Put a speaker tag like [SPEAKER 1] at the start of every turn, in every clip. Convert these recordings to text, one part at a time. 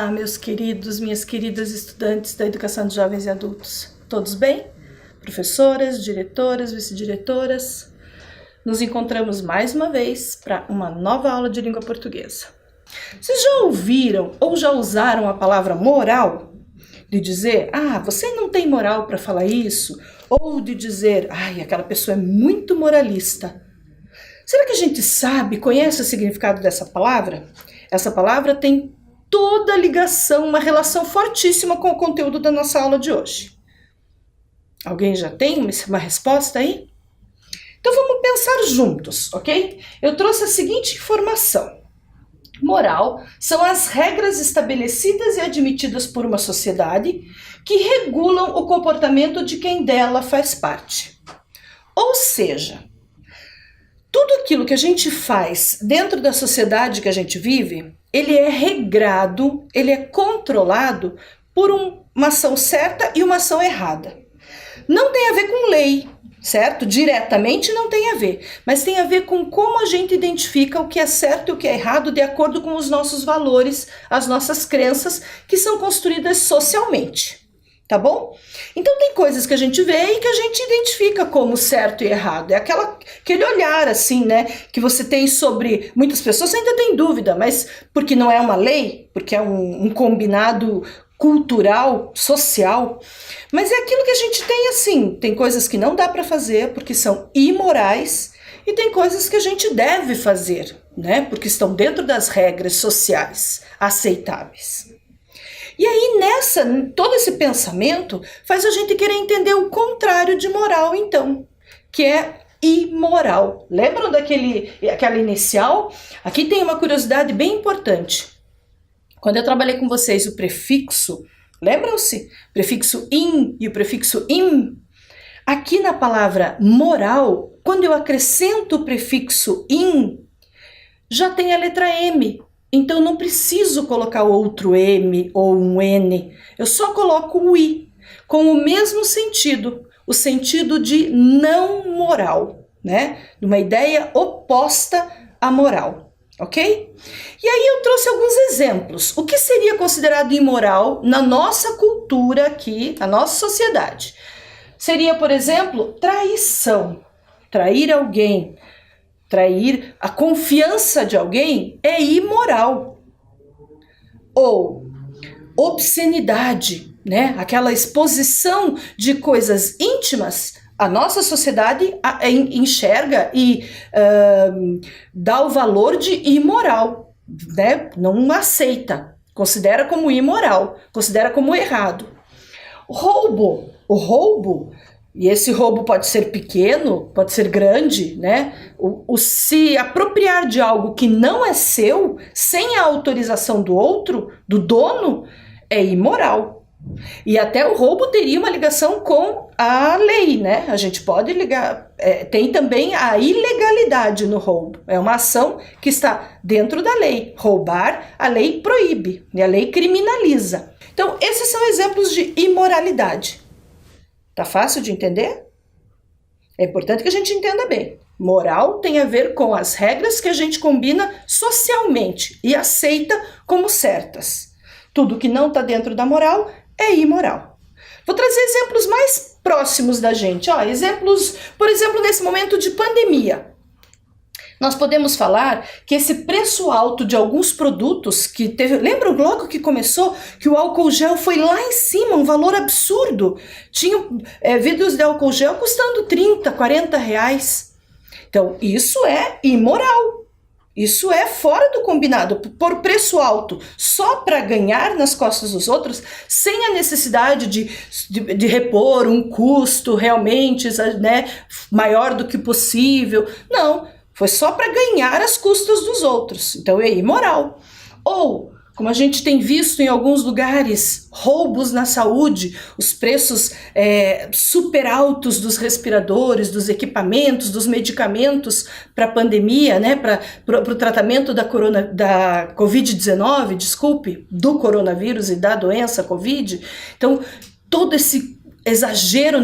[SPEAKER 1] Olá, meus queridos, minhas queridas estudantes da Educação de Jovens e Adultos. Todos bem? Professoras, diretoras, vice-diretoras, nos encontramos mais uma vez para uma nova aula de língua portuguesa. Vocês já ouviram ou já usaram a palavra moral? De dizer, você não tem moral para falar isso? Ou de dizer, aquela pessoa é muito moralista. Será que a gente sabe, conhece o significado dessa palavra? Essa palavra tem toda a ligação, uma relação fortíssima com o conteúdo da nossa aula de hoje. Alguém já tem uma resposta aí? Então vamos pensar juntos, ok? Eu trouxe a seguinte informação. Moral são as regras estabelecidas e admitidas por uma sociedade que regulam o comportamento de quem dela faz parte. Ou seja, tudo aquilo que a gente faz dentro da sociedade que a gente vive, ele é regrado, ele é controlado por uma ação certa e uma ação errada. Não tem a ver com lei, certo? Diretamente não tem a ver, mas tem a ver com como a gente identifica o que é certo e o que é errado de acordo com os nossos valores, as nossas crenças que são construídas socialmente. Tá bom? Então tem coisas que a gente vê e que a gente identifica como certo e errado. É aquele olhar assim, né? Que você tem sobre... Muitas pessoas ainda têm dúvida, mas porque não é uma lei, porque é um combinado cultural, social. Mas é aquilo que a gente tem assim. Tem coisas que não dá para fazer porque são imorais e tem coisas que a gente deve fazer, né? Porque estão dentro das regras sociais aceitáveis. E aí, todo esse pensamento faz a gente querer entender o contrário de moral, então, que é imoral. Lembram aquela inicial? Aqui tem uma curiosidade bem importante. Quando eu trabalhei com vocês o prefixo, lembram-se? Prefixo in e o prefixo im. Aqui na palavra moral, quando eu acrescento o prefixo in, já tem a letra M. Então, não preciso colocar outro M ou um N, eu só coloco o I, com o mesmo sentido, o sentido de não moral, né? De uma ideia oposta à moral, ok? E aí eu trouxe alguns exemplos. O que seria considerado imoral na nossa cultura aqui, na nossa sociedade? Seria, por exemplo, traição, trair alguém. Trair a confiança de alguém é imoral. Ou obscenidade, né? Aquela exposição de coisas íntimas, a nossa sociedade enxerga e dá o valor de imoral, né? Não aceita, considera como imoral, considera como errado. O roubo, e esse roubo pode ser pequeno, pode ser grande, né? Se apropriar de algo que não é seu, sem a autorização do outro, do dono, é imoral. E até o roubo teria uma ligação com a lei, né? A gente pode ligar... tem também a ilegalidade no roubo. É uma ação que está dentro da lei. Roubar, a lei proíbe, e a lei criminaliza. Então, esses são exemplos de imoralidade. Tá fácil de entender? É importante que a gente entenda bem. Moral tem a ver com as regras que a gente combina socialmente e aceita como certas. Tudo que não está dentro da moral é imoral. Vou trazer exemplos mais próximos da gente. Exemplos, por exemplo, nesse momento de pandemia. Nós podemos falar que esse preço alto de alguns produtos que teve... Lembram logo que começou que o álcool gel foi lá em cima, um valor absurdo? Tinha vidros de álcool gel custando 30, 40 reais. Então, isso é imoral. Isso é fora do combinado. Por preço alto, só para ganhar nas costas dos outros, sem a necessidade de repor um custo realmente, né, maior do que possível. Não. Foi só para ganhar as custas dos outros. Então é imoral. Ou, como a gente tem visto em alguns lugares, roubos na saúde, os preços super altos dos respiradores, dos equipamentos, dos medicamentos para a pandemia, né, para o tratamento da Covid-19, do coronavírus e da doença Covid. Então, todo esse exagero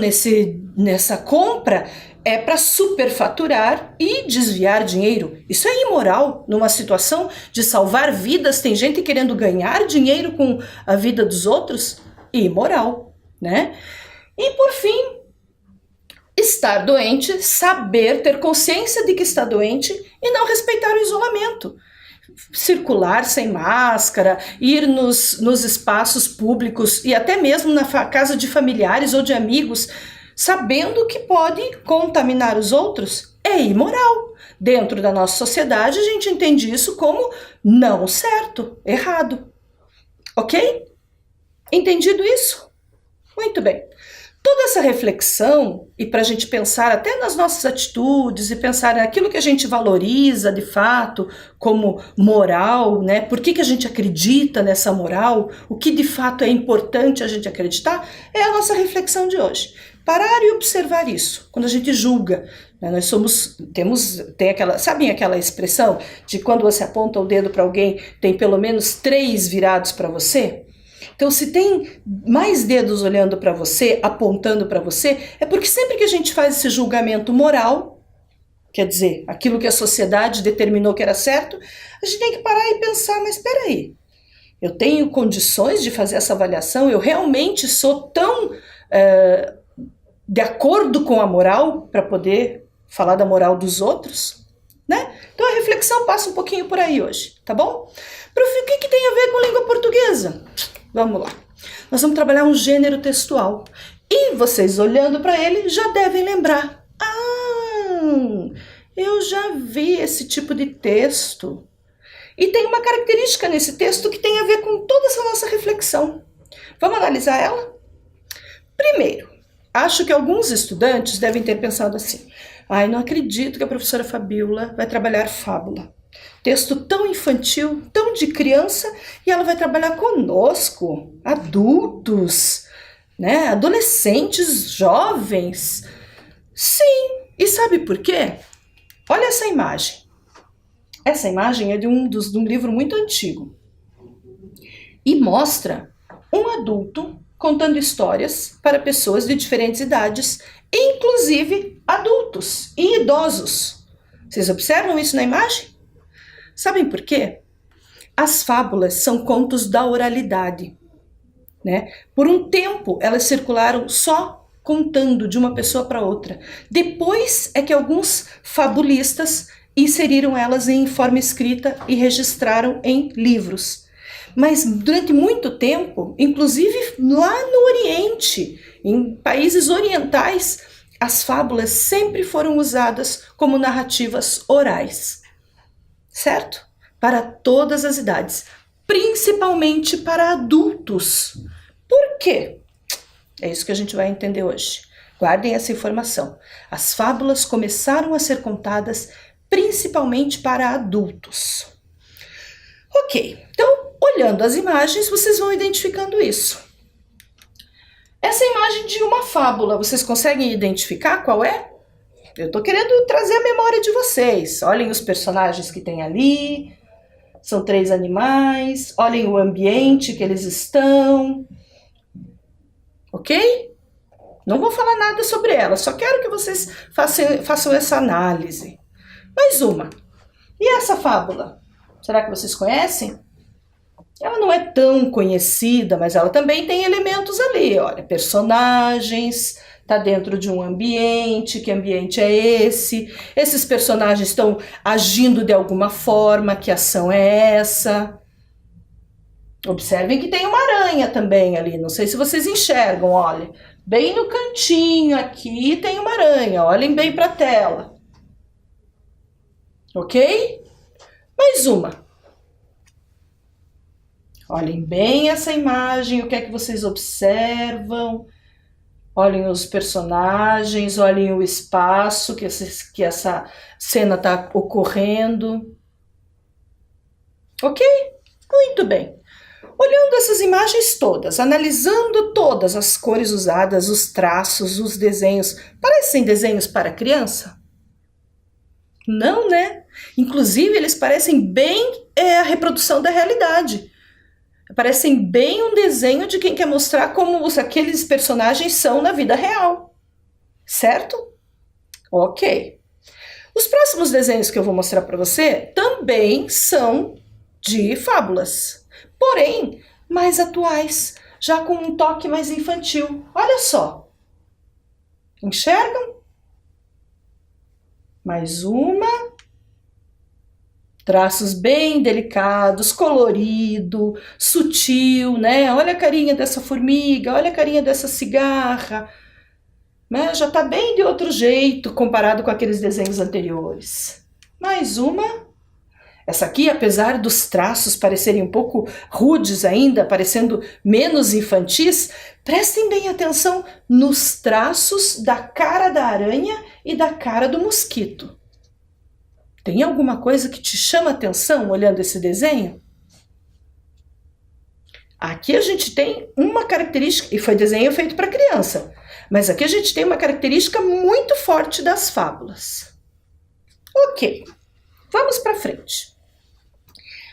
[SPEAKER 1] nessa compra é para superfaturar e desviar dinheiro. Isso é imoral. Numa situação de salvar vidas, tem gente querendo ganhar dinheiro com a vida dos outros? Imoral, né? E por fim, estar doente, saber, ter consciência de que está doente e não respeitar o isolamento. Circular sem máscara, ir nos espaços públicos e até mesmo na casa de familiares ou de amigos, sabendo que pode contaminar os outros, é imoral. Dentro da nossa sociedade, a gente entende isso como não certo, errado. Ok? Entendido isso? Muito bem. Toda essa reflexão, e para a gente pensar até nas nossas atitudes e pensar naquilo que a gente valoriza de fato como moral, né? Por que a gente acredita nessa moral, o que de fato é importante a gente acreditar, é a nossa reflexão de hoje. Parar e observar isso, quando a gente julga, né? Nós tem aquela, sabem aquela expressão de quando você aponta o dedo para alguém, tem pelo menos 3 virados para você? Então, se tem mais dedos olhando para você, apontando para você, é porque sempre que a gente faz esse julgamento moral, quer dizer, aquilo que a sociedade determinou que era certo, a gente tem que parar e pensar, mas espera aí, eu tenho condições de fazer essa avaliação? Eu realmente sou tão de acordo com a moral para poder falar da moral dos outros? Né? Então, a reflexão passa um pouquinho por aí hoje, tá bom? Prof, o que tem a ver com língua portuguesa? Vamos lá. Nós vamos trabalhar um gênero textual. E vocês olhando para ele já devem lembrar. Eu já vi esse tipo de texto. E tem uma característica nesse texto que tem a ver com toda essa nossa reflexão. Vamos analisar ela? Primeiro, acho que alguns estudantes devem ter pensado assim: não acredito que a professora Fabíola vai trabalhar fábula. Texto tão infantil, tão de criança, e ela vai trabalhar conosco, adultos, né? Adolescentes, jovens. Sim, e sabe por quê? Olha essa imagem. Essa imagem é de um livro muito antigo e mostra um adulto contando histórias para pessoas de diferentes idades, inclusive adultos e idosos. Vocês observam isso na imagem? Sabem por quê? As fábulas são contos da oralidade, né? Por um tempo elas circularam só contando de uma pessoa para outra. Depois é que alguns fabulistas inseriram elas em forma escrita e registraram em livros. Mas durante muito tempo, inclusive lá no Oriente, em países orientais, as fábulas sempre foram usadas como narrativas orais. Certo? Para todas as idades, principalmente para adultos. Por quê? É isso que a gente vai entender hoje. Guardem essa informação. As fábulas começaram a ser contadas principalmente para adultos. Ok, então, olhando as imagens, vocês vão identificando isso. Essa imagem de uma fábula, vocês conseguem identificar qual é? Eu tô querendo trazer a memória de vocês. Olhem os personagens que tem ali. São 3 animais. Olhem o ambiente que eles estão. Ok? Não vou falar nada sobre ela. Só quero que vocês façam essa análise. Mais uma. E essa fábula? Será que vocês conhecem? Ela não é tão conhecida, mas ela também tem elementos ali. Olha, personagens... Está dentro de um ambiente, que ambiente é esse? Esses personagens estão agindo de alguma forma, que ação é essa? Observem que tem uma aranha também ali, não sei se vocês enxergam, olha. Bem no cantinho aqui tem uma aranha, olhem bem para a tela. Ok? Mais uma. Olhem bem essa imagem, o que é que vocês observam? Olhem os personagens, olhem o espaço que essa cena está ocorrendo. Ok? Muito bem. Olhando essas imagens todas, analisando todas as cores usadas, os traços, os desenhos, parecem desenhos para criança? Não, né? Inclusive, eles parecem bem a reprodução da realidade. Parecem bem um desenho de quem quer mostrar como aqueles personagens são na vida real. Certo? Ok. Os próximos desenhos que eu vou mostrar para você também são de fábulas, porém mais atuais, já com um toque mais infantil. Olha só. Enxergam? Mais uma. Traços bem delicados, colorido, sutil, né? Olha a carinha dessa formiga, olha a carinha dessa cigarra. Né? Já está bem de outro jeito comparado com aqueles desenhos anteriores. Mais uma. Essa aqui, apesar dos traços parecerem um pouco rudes ainda, parecendo menos infantis, prestem bem atenção nos traços da cara da aranha e da cara do mosquito. Tem alguma coisa que te chama atenção olhando esse desenho? Aqui a gente tem uma característica, e foi desenho feito para criança, mas aqui a gente tem uma característica muito forte das fábulas. Ok, vamos para frente.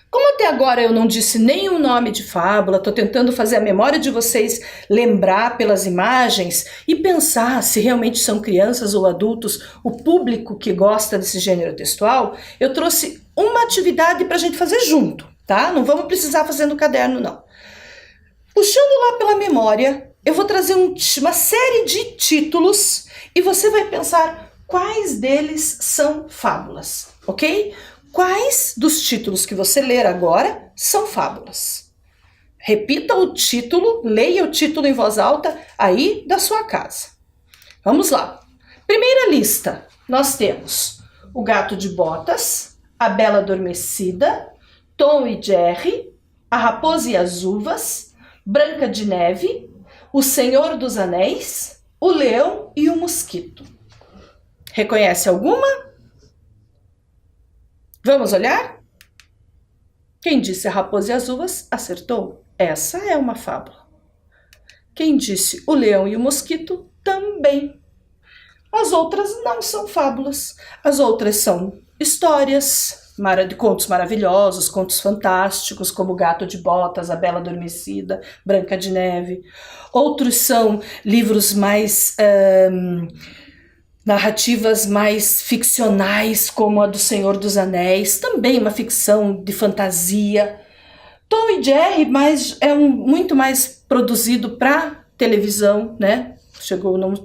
[SPEAKER 1] Como até agora eu não disse nenhum nome de fábula, estou tentando fazer a memória de vocês lembrar pelas imagens e pensar se realmente são crianças ou adultos, o público que gosta desse gênero textual, eu trouxe uma atividade para a gente fazer junto, tá? Não vamos precisar fazer no caderno, não. Puxando lá pela memória, eu vou trazer uma série de títulos e você vai pensar quais deles são fábulas, ok? Quais dos títulos que você ler agora são fábulas? Repita o título, leia o título em voz alta aí da sua casa. Vamos lá. Primeira lista, nós temos O Gato de Botas, A Bela Adormecida, Tom e Jerry, A Raposa e as Uvas, Branca de Neve, O Senhor dos Anéis, O Leão e o Mosquito. Reconhece alguma? Vamos olhar? Quem disse A Raposa e as Uvas acertou. Essa é uma fábula. Quem disse O Leão e o Mosquito também. As outras não são fábulas. As outras são histórias de contos maravilhosos, contos fantásticos, como O Gato de Botas, A Bela Adormecida, Branca de Neve. Outros são livros mais... narrativas mais ficcionais, como a do Senhor dos Anéis, também uma ficção de fantasia. Tom e Jerry muito mais produzido para televisão, né?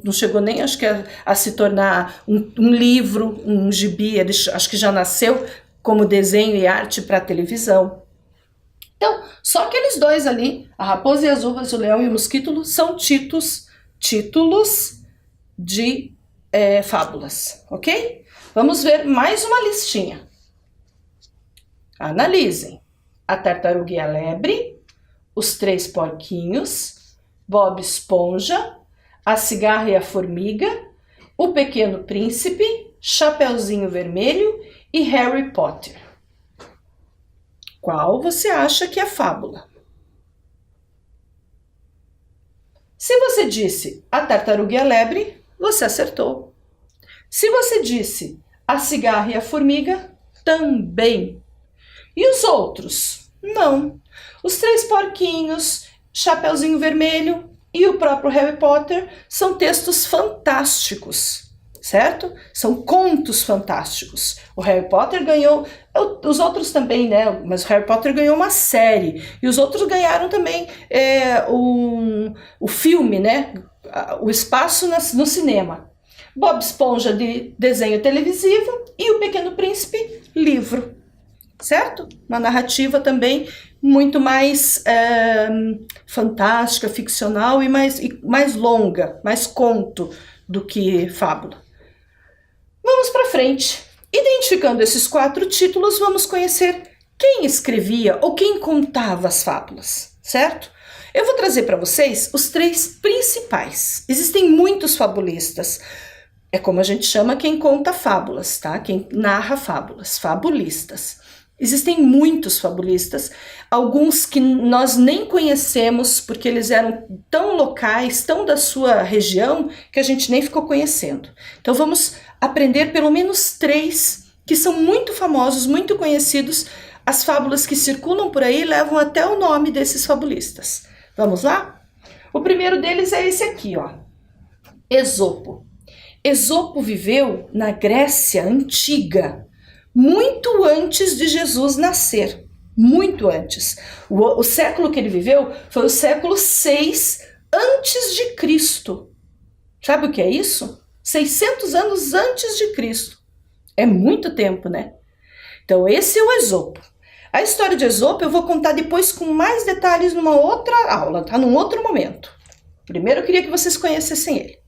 [SPEAKER 1] Não chegou nem, acho que, a se tornar um livro, um gibi, acho que já nasceu como desenho e arte para televisão. Então, só aqueles dois ali, A Raposa e as Uvas, O Leão e o Mosquito, são títulos de fábulas, ok? Vamos ver mais uma listinha. Analisem. A Tartaruga e a Lebre, Os Três Porquinhos, Bob Esponja, A Cigarra e a Formiga, O Pequeno Príncipe, Chapeuzinho Vermelho e Harry Potter. Qual você acha que é fábula? Se você disse A Tartaruga e a Lebre, você acertou. Se você disse A Cigarra e a Formiga, também. E os outros? Não. Os Três Porquinhos, Chapeuzinho Vermelho e o próprio Harry Potter são textos fantásticos, certo? São contos fantásticos. O Harry Potter ganhou, os outros também, né? Mas o Harry Potter ganhou uma série. E os outros ganharam também o filme, né? O espaço no cinema. Bob Esponja de desenho televisivo e O Pequeno Príncipe, livro, certo? Uma narrativa também muito mais fantástica, ficcional e mais longa, mais conto do que fábula. Vamos para frente. Identificando esses 4 títulos, vamos conhecer quem escrevia ou quem contava as fábulas, certo? Eu vou trazer para vocês os 3 principais. Existem muitos fabulistas. É como a gente chama quem conta fábulas, tá? Quem narra fábulas, fabulistas. Existem muitos fabulistas, alguns que nós nem conhecemos porque eles eram tão locais, tão da sua região, que a gente nem ficou conhecendo. Então vamos aprender pelo menos 3 que são muito famosos, muito conhecidos. As fábulas que circulam por aí levam até o nome desses fabulistas. Vamos lá? O primeiro deles é esse aqui, ó. Esopo. Esopo viveu na Grécia antiga, muito antes de Jesus nascer, muito antes. O século que ele viveu foi o século 6 antes de Cristo. Sabe o que é isso? 600 anos antes de Cristo. É muito tempo, né? Então esse é o Esopo. A história de Esopo eu vou contar depois com mais detalhes numa outra aula, tá? Num outro momento. Primeiro eu queria que vocês conhecessem ele.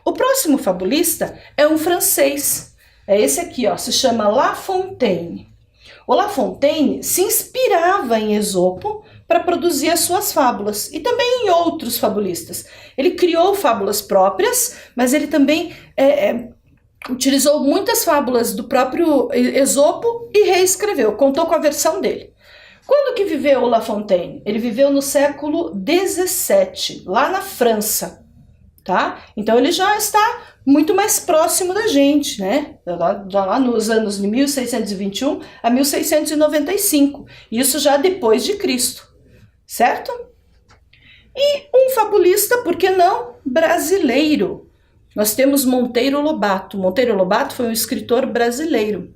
[SPEAKER 1] O próximo fabulista é um francês. É esse aqui, ó, se chama La Fontaine. O La Fontaine se inspirava em Esopo para produzir as suas fábulas e também em outros fabulistas. Ele criou fábulas próprias, mas ele também utilizou muitas fábulas do próprio Esopo e reescreveu, contou com a versão dele. Quando que viveu o La Fontaine? Ele viveu no século 17, lá na França, tá? Então ele já está muito mais próximo da gente, né? Lá nos anos de 1621 a 1695, isso já depois de Cristo, certo? E um fabulista, por que não, brasileiro. Nós temos Monteiro Lobato. Monteiro Lobato foi um escritor brasileiro.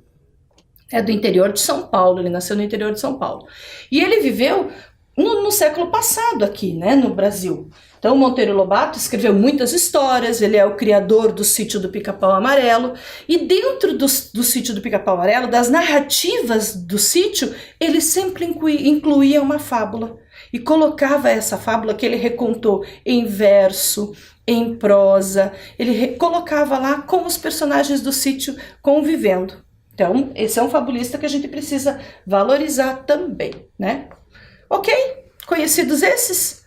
[SPEAKER 1] É do interior de São Paulo, ele nasceu no interior de São Paulo. E ele viveu no século passado aqui, né, no Brasil. Então, Monteiro Lobato escreveu muitas histórias, ele é o criador do Sítio do Pica-Pau Amarelo. E dentro do Sítio do Pica-Pau Amarelo, das narrativas do sítio, ele sempre incluía uma fábula. E colocava essa fábula que ele recontou em verso, em prosa, ele colocava lá com os personagens do sítio convivendo. Então, esse é um fabulista que a gente precisa valorizar também, né? Ok? Conhecidos esses?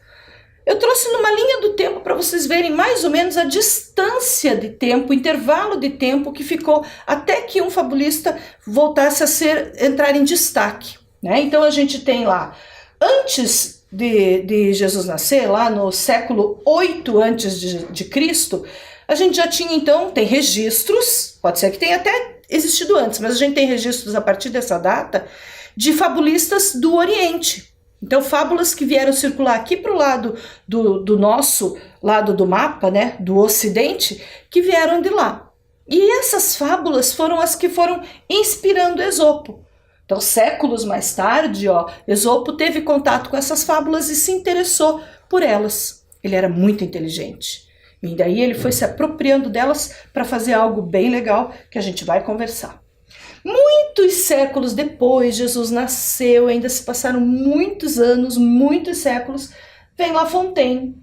[SPEAKER 1] Eu trouxe numa linha do tempo para vocês verem mais ou menos a distância de tempo, o intervalo de tempo que ficou até que um fabulista voltasse a entrar em destaque, né? Então, a gente tem lá, antes de Jesus nascer, lá no século 8 antes de Cristo, a gente já tinha, então, tem registros, pode ser que tenha até existido antes, mas a gente tem registros a partir dessa data, de fabulistas do Oriente. Então, fábulas que vieram circular aqui para o lado do nosso lado do mapa, né, do Ocidente, que vieram de lá. E essas fábulas foram as que foram inspirando Esopo. Então, séculos mais tarde, ó, Esopo teve contato com essas fábulas e se interessou por elas. Ele era muito inteligente. E daí ele foi se apropriando delas para fazer algo bem legal que a gente vai conversar. Muitos séculos depois, Jesus nasceu, ainda se passaram muitos anos, muitos séculos, vem La Fontaine.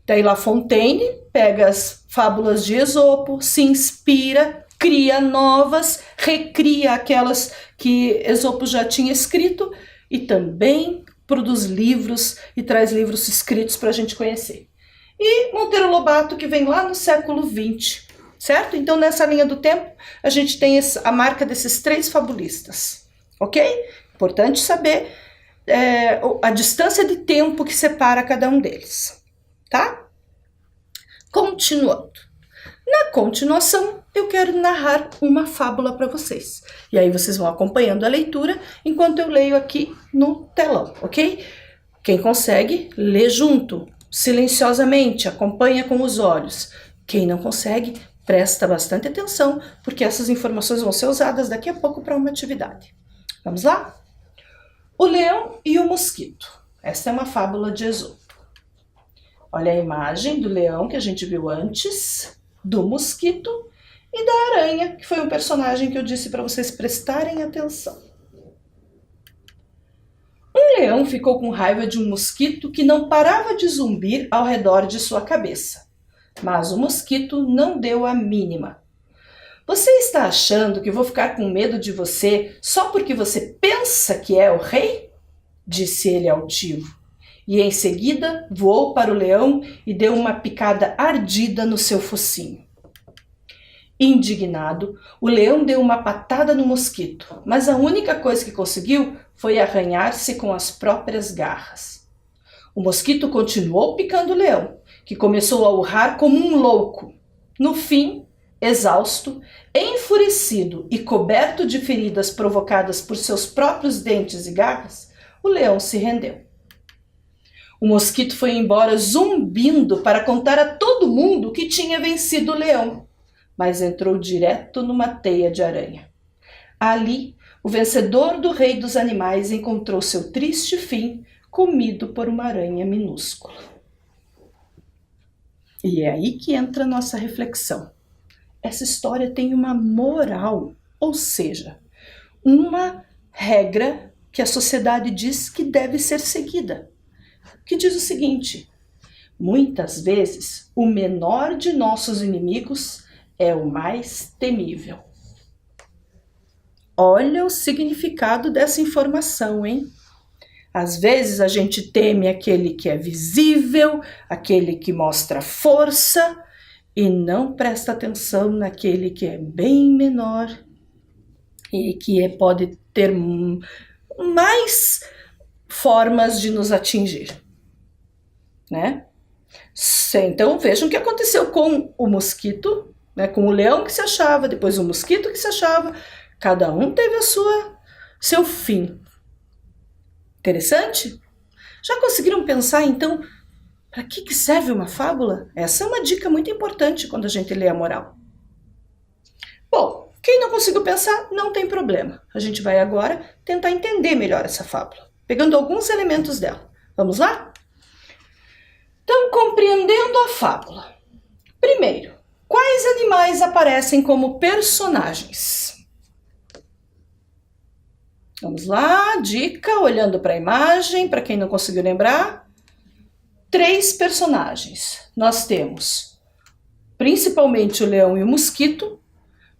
[SPEAKER 1] Daí La Fontaine pega as fábulas de Esopo, se inspira, cria novas, recria aquelas que Esopo já tinha escrito e também produz livros e traz livros escritos para a gente conhecer. E Monteiro Lobato, que vem lá no século 20, certo? Então, nessa linha do tempo, a gente tem a marca desses 3 fabulistas, ok? Importante saber a distância de tempo que separa cada um deles, tá? Continuando. Na continuação, eu quero narrar uma fábula para vocês. E aí vocês vão acompanhando a leitura enquanto eu leio aqui no telão, ok? Quem consegue, lê junto, silenciosamente, acompanha com os olhos. Quem não consegue, presta bastante atenção, porque essas informações vão ser usadas daqui a pouco para uma atividade. Vamos lá? O leão e o mosquito. Essa é uma fábula de Esopo. Olha a imagem do leão que a gente viu antes, do mosquito e da aranha, que foi um personagem que eu disse para vocês prestarem atenção. Um leão ficou com raiva de um mosquito que não parava de zumbir ao redor de sua cabeça. Mas o mosquito não deu a mínima. Você está achando que vou ficar com medo de você só porque você pensa que é o rei? Disse ele altivo. E em seguida voou para o leão e deu uma picada ardida no seu focinho. Indignado, o leão deu uma patada no mosquito, mas a única coisa que conseguiu foi arranhar-se com as próprias garras. O mosquito continuou picando o leão, que começou a urrar como um louco. No fim, exausto, enfurecido e coberto de feridas provocadas por seus próprios dentes e garras, o leão se rendeu. O mosquito foi embora zumbindo para contar a todo mundo que tinha vencido o leão. mas entrou direto numa teia de aranha. Ali, o vencedor do rei dos animais encontrou seu triste fim, comido por uma aranha minúscula. E é aí que entra a nossa reflexão. Essa história tem uma moral, ou seja, uma regra que a sociedade diz que deve ser seguida, que diz o seguinte: muitas vezes o menor de nossos inimigos é o mais temível. Olha o significado dessa informação, hein? Às vezes a gente teme aquele que é visível, aquele que mostra força, e não presta atenção naquele que é bem menor e que pode ter mais formas de nos atingir, né? Então vejam o que aconteceu com o mosquito, né? Com o leão que se achava, depois o mosquito que se achava, cada um teve seu fim. Interessante? Já conseguiram pensar então para que serve uma fábula? Essa é uma dica muito importante quando a gente lê a moral. Bom, quem não conseguiu pensar, não tem problema. A gente vai agora tentar entender melhor essa fábula, pegando alguns elementos dela. Vamos lá? Então, compreendendo a fábula. Primeiro, quais animais aparecem como personagens? Vamos lá, dica, olhando para a imagem, para quem não conseguiu lembrar. 3 personagens. Nós temos principalmente o leão e o mosquito,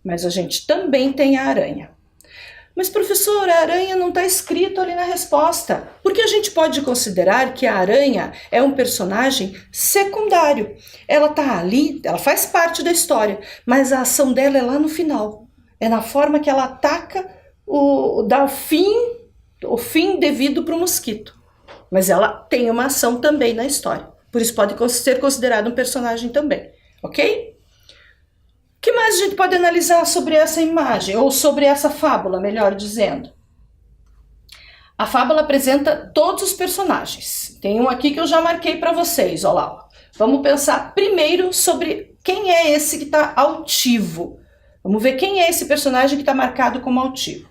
[SPEAKER 1] mas a gente também tem a aranha. Mas, professora, a aranha não está escrito ali na resposta, porque a gente pode considerar que a aranha é um personagem secundário. Ela está ali, ela faz parte da história, mas a ação dela é lá no final. É na forma que ela ataca, dá o fim devido para o mosquito. Mas ela tem uma ação também na história. Por isso pode ser considerado um personagem também, ok? O que mais a gente pode analisar sobre essa imagem, ou sobre essa fábula, melhor dizendo? A fábula apresenta todos os personagens. Tem um aqui que eu já marquei para vocês, olha lá. Ó. Vamos pensar primeiro sobre quem é esse que está altivo. Vamos ver quem é esse personagem que está marcado como altivo.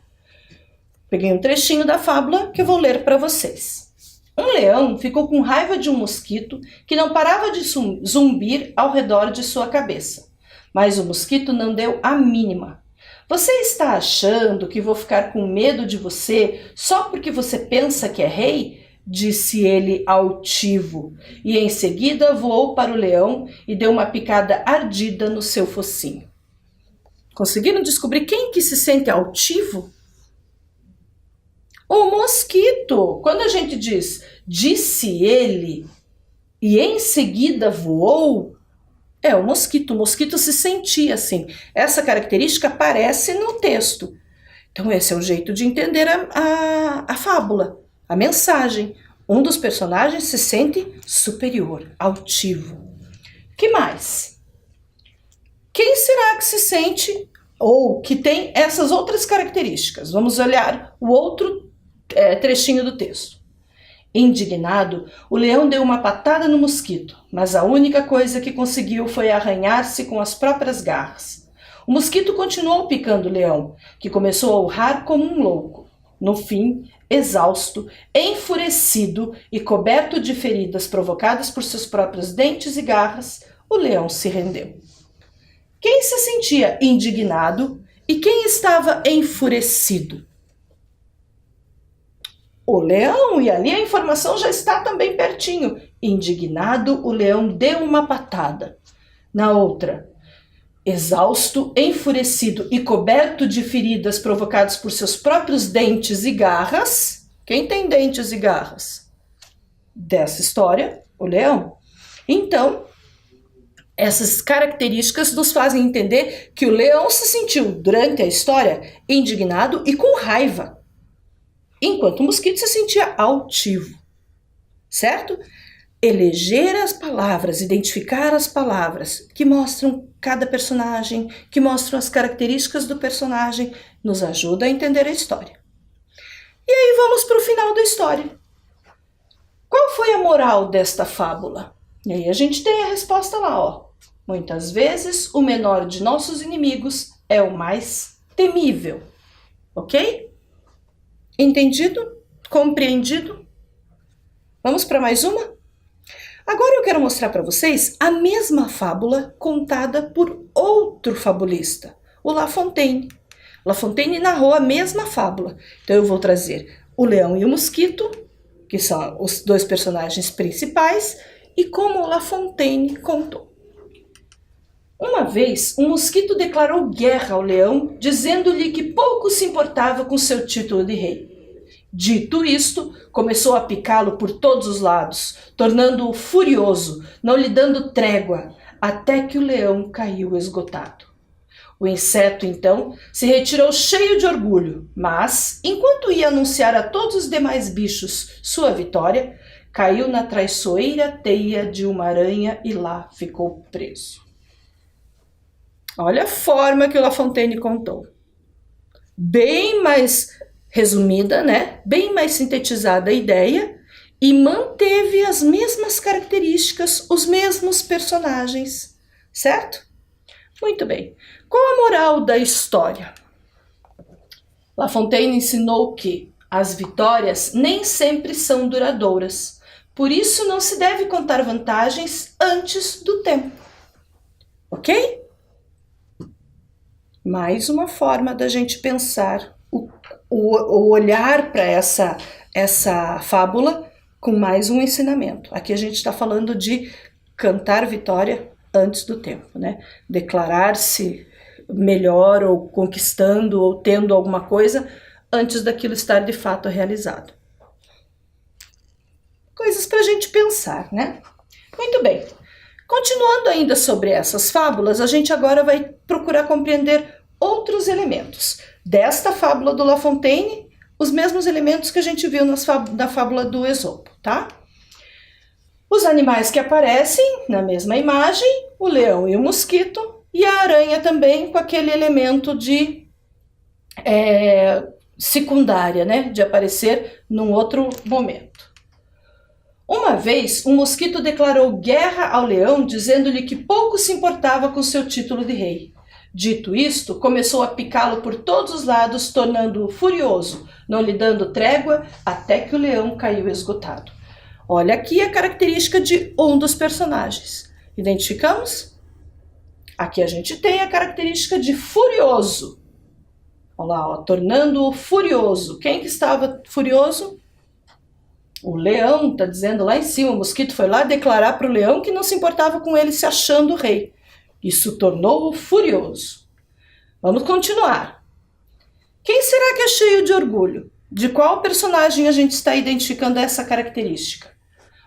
[SPEAKER 1] Peguei um trechinho da fábula que eu vou ler para vocês. Um leão ficou com raiva de um mosquito que não parava de zumbir ao redor de sua cabeça. Mas o mosquito não deu a mínima. Você está achando que vou ficar com medo de você só porque você pensa que é rei? Disse ele altivo, e em seguida voou para o leão e deu uma picada ardida no seu focinho. Conseguiram descobrir quem que se sente altivo? O mosquito. Quando a gente diz disse ele e em seguida voou, é o mosquito. O mosquito se sentia assim. Essa característica aparece no texto. Então esse é um jeito de entender a fábula, a mensagem. Um dos personagens se sente superior, altivo. Que mais? Quem será que se sente ou que tem essas outras características? Vamos olhar o outro trechinho do texto. Indignado, o leão deu uma patada no mosquito, mas a única coisa que conseguiu foi arranhar-se com as próprias garras. O mosquito continuou picando o leão, que começou a urrar como um louco. No fim, exausto, enfurecido e coberto de feridas provocadas por seus próprios dentes e garras, o leão se rendeu. Quem se sentia indignado e quem estava enfurecido? O leão, e ali a informação já está também pertinho. Indignado, o leão deu uma patada. Na outra, exausto, enfurecido e coberto de feridas provocadas por seus próprios dentes e garras. Quem tem dentes e garras? Dessa história, o leão. Então, essas características nos fazem entender que o leão se sentiu, durante a história, indignado e com raiva, enquanto o mosquito se sentia altivo, certo? Eleger as palavras, identificar as palavras que mostram cada personagem, que mostram as características do personagem, nos ajuda a entender a história. E aí vamos para o final da história. Qual foi a moral desta fábula? E aí a gente tem a resposta lá, ó. Muitas vezes, o menor de nossos inimigos é o mais temível. Ok? Entendido? Compreendido? Vamos para mais uma? Agora eu quero mostrar para vocês a mesma fábula contada por outro fabulista, o La Fontaine. La Fontaine narrou a mesma fábula. Então eu vou trazer o leão e o mosquito, que são os dois personagens principais, e como La Fontaine contou. Uma vez, um mosquito declarou guerra ao leão, dizendo-lhe que pouco se importava com seu título de rei. Dito isto, começou a picá-lo por todos os lados, tornando-o furioso, não lhe dando trégua, até que o leão caiu esgotado. O inseto, então, se retirou cheio de orgulho, mas, enquanto ia anunciar a todos os demais bichos sua vitória, caiu na traiçoeira teia de uma aranha e lá ficou preso. Olha a forma que o La Fontaine contou. Bem mais resumida, né? Bem mais sintetizada a ideia e manteve as mesmas características, os mesmos personagens, certo? Muito bem. Qual a moral da história? La Fontaine ensinou que as vitórias nem sempre são duradouras, por isso não se deve contar vantagens antes do tempo. Ok? Mais uma forma da gente pensar o olhar para essa fábula com mais um ensinamento. Aqui a gente está falando de cantar vitória antes do tempo, né? Declarar-se melhor ou conquistando ou tendo alguma coisa antes daquilo estar de fato realizado. Coisas para a gente pensar, né? Muito bem. Continuando ainda sobre essas fábulas, a gente agora vai procurar compreender outros elementos. Desta fábula do La Fontaine, os mesmos elementos que a gente viu na fábula do Esopo, tá? Os animais que aparecem na mesma imagem, o leão e o mosquito, e a aranha também com aquele elemento de secundária, né? De aparecer num outro momento. Uma vez, um mosquito declarou guerra ao leão, dizendo-lhe que pouco se importava com seu título de rei. Dito isto, começou a picá-lo por todos os lados, tornando-o furioso, não lhe dando trégua, até que o leão caiu esgotado. Olha aqui a característica de um dos personagens. Identificamos? Aqui a gente tem a característica de furioso. Olha lá, ó, tornando-o furioso. Quem que estava furioso? O leão, está dizendo lá em cima, o mosquito foi lá declarar para o leão que não se importava com ele se achando rei. Isso tornou-o furioso. Vamos continuar. Quem será que é cheio de orgulho? De qual personagem a gente está identificando essa característica?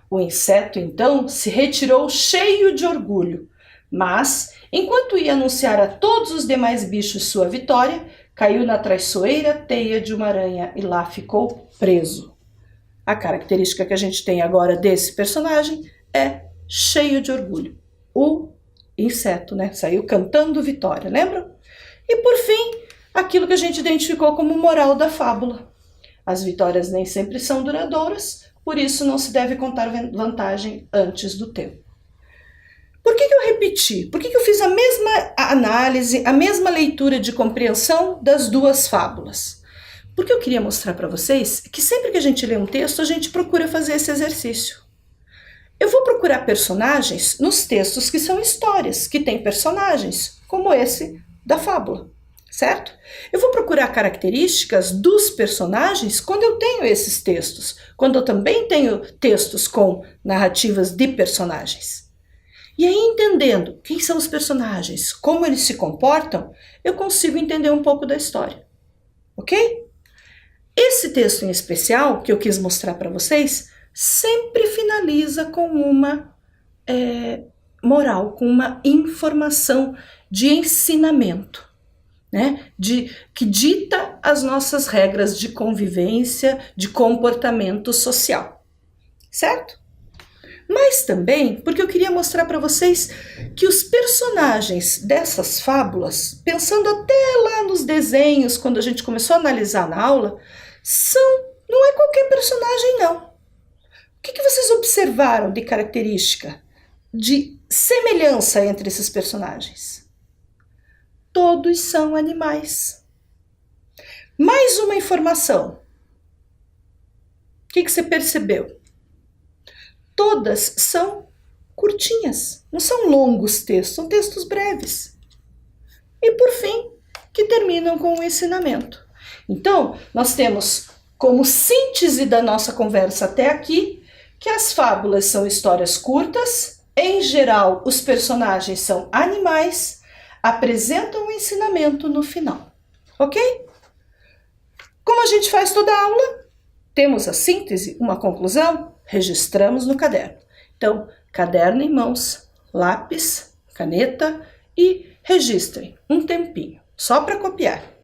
[SPEAKER 1] O inseto, então, se retirou cheio de orgulho, mas, enquanto ia anunciar a todos os demais bichos sua vitória, caiu na traiçoeira teia de uma aranha e lá ficou preso. A característica que a gente tem agora desse personagem é cheio de orgulho. O inseto, né? Saiu cantando vitória, lembram? E por fim, aquilo que a gente identificou como moral da fábula. As vitórias nem sempre são duradouras, por isso não se deve contar vantagem antes do tempo. Por que eu repeti? Por que eu fiz a mesma análise, a mesma leitura de compreensão das duas fábulas? Porque eu queria mostrar para vocês que sempre que a gente lê um texto, a gente procura fazer esse exercício. Eu vou procurar personagens nos textos que são histórias, que têm personagens, como esse da fábula, certo? Eu vou procurar características dos personagens quando eu tenho esses textos, quando eu também tenho textos com narrativas de personagens. E aí, entendendo quem são os personagens, como eles se comportam, eu consigo entender um pouco da história, ok? Esse texto em especial, que eu quis mostrar para vocês, sempre finaliza com uma moral, com uma informação de ensinamento, né? Que dita as nossas regras de convivência, de comportamento social, certo? Mas também porque eu queria mostrar para vocês que os personagens dessas fábulas, pensando até lá nos desenhos, quando a gente começou a analisar na aula, não é qualquer personagem não. O que vocês observaram de característica de semelhança entre esses personagens? Todos são animais. Mais uma informação. O que você percebeu? Todas são curtinhas, não são longos textos, são textos breves. E por fim, que terminam com o ensinamento. Então, nós temos como síntese da nossa conversa até aqui que as fábulas são histórias curtas, em geral os personagens são animais, apresentam um ensinamento no final. Ok? Como a gente faz toda a aula, temos a síntese, uma conclusão, registramos no caderno. Então, caderno em mãos, lápis, caneta e registrem um tempinho, só para copiar.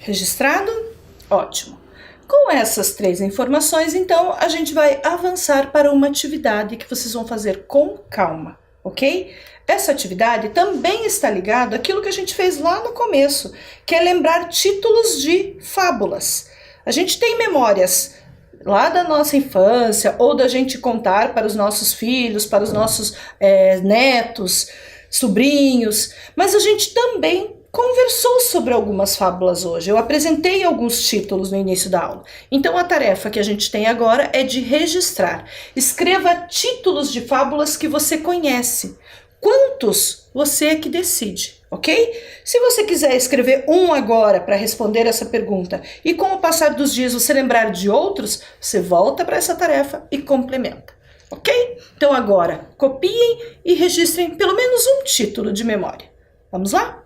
[SPEAKER 1] Registrado? Ótimo. Com essas 3 informações, então, a gente vai avançar para uma atividade que vocês vão fazer com calma, ok? Essa atividade também está ligada àquilo que a gente fez lá no começo, que é lembrar títulos de fábulas. A gente tem memórias lá da nossa infância, ou da gente contar para os nossos filhos, para os nossos netos, sobrinhos, mas a gente também conversou sobre algumas fábulas hoje. Eu apresentei alguns títulos no início da aula. Então a tarefa que a gente tem agora é de registrar. Escreva títulos de fábulas que você conhece. Quantos você é que decide, ok? Se você quiser escrever um agora para responder essa pergunta e com o passar dos dias você lembrar de outros, você volta para essa tarefa e complementa, ok? Então agora copiem e registrem pelo menos um título de memória. Vamos lá?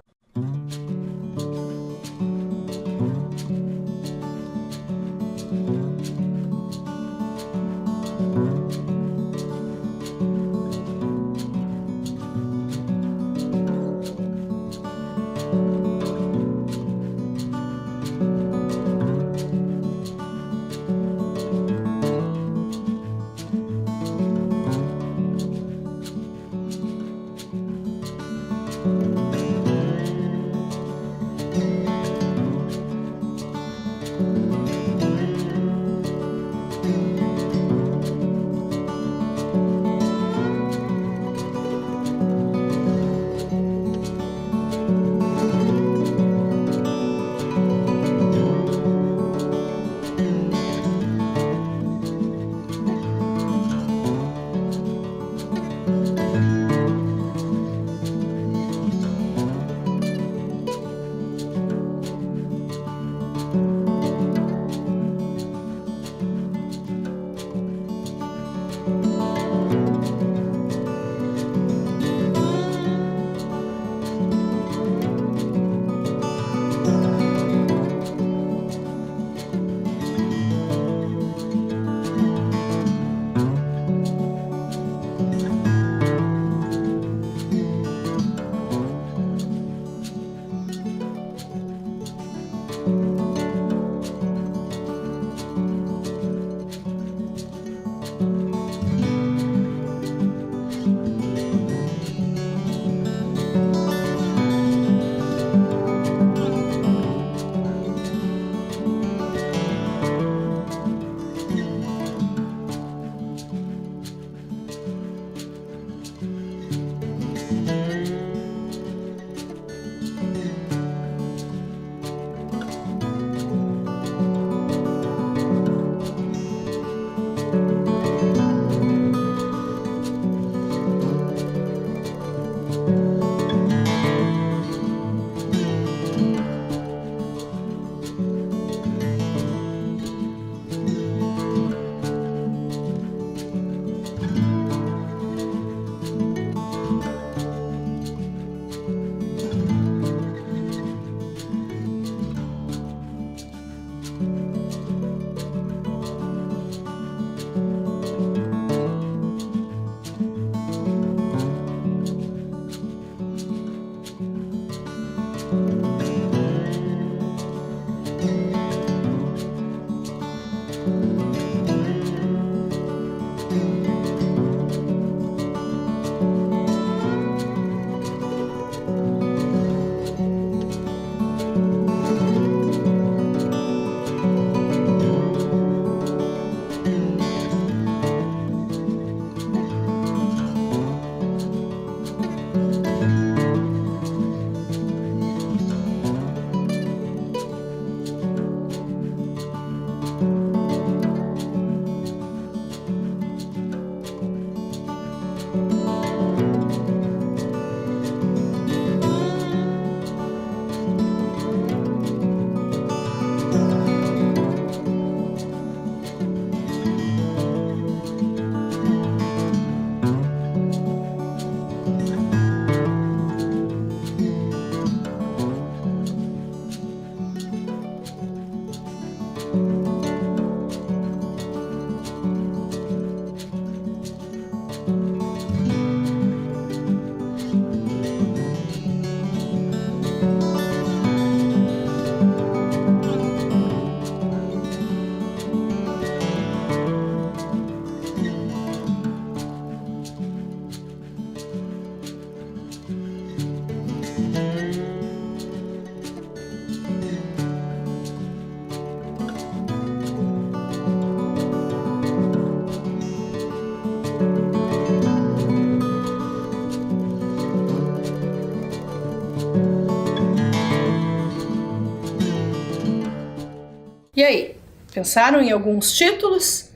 [SPEAKER 1] Pensaram em alguns títulos?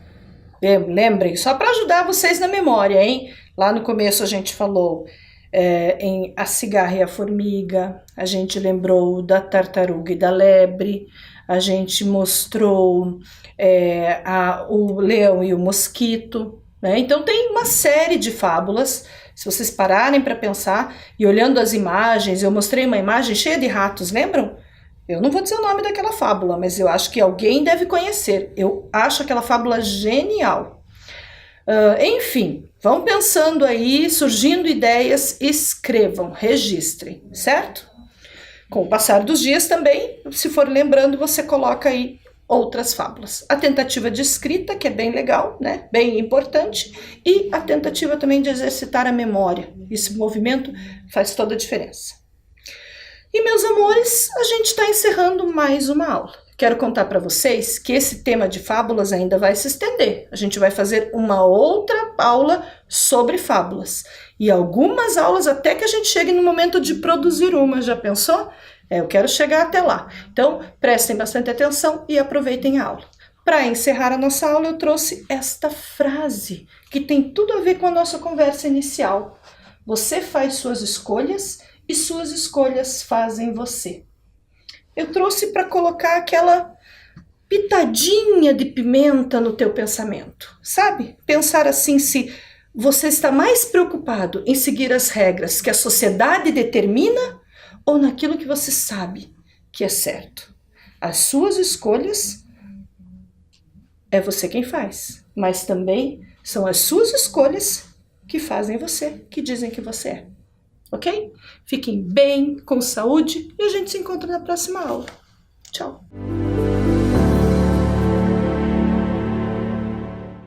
[SPEAKER 1] Lembrem, só para ajudar vocês na memória, hein? Lá no começo a gente falou em A Cigarra e a Formiga, a gente lembrou da Tartaruga e da Lebre, a gente mostrou o Leão e o Mosquito, né? Então tem uma série de fábulas, se vocês pararem para pensar, e olhando as imagens, eu mostrei uma imagem cheia de ratos, lembram? Eu não vou dizer o nome daquela fábula, mas eu acho que alguém deve conhecer. Eu acho aquela fábula genial. Enfim, vão pensando aí, surgindo ideias, escrevam, registrem, certo? Com o passar dos dias também, se for lembrando, você coloca aí outras fábulas. A tentativa de escrita, que é bem legal, né? Bem importante, e a tentativa também de exercitar a memória. Esse movimento faz toda a diferença. E, meus amores, a gente está encerrando mais uma aula. Quero contar para vocês que esse tema de fábulas ainda vai se estender. A gente vai fazer uma outra aula sobre fábulas. E algumas aulas até que a gente chegue no momento de produzir uma. Já pensou? Eu quero chegar até lá. Então, prestem bastante atenção e aproveitem a aula. Para encerrar a nossa aula, eu trouxe esta frase, que tem tudo a ver com a nossa conversa inicial. Você faz suas escolhas e suas escolhas fazem você. Eu trouxe para colocar aquela pitadinha de pimenta no teu pensamento, sabe? Pensar assim, se você está mais preocupado em seguir as regras que a sociedade determina ou naquilo que você sabe que é certo. As suas escolhas é você quem faz, mas também são as suas escolhas que fazem você, que dizem que você é. Ok? Fiquem bem, com saúde e a gente se encontra na próxima aula. Tchau!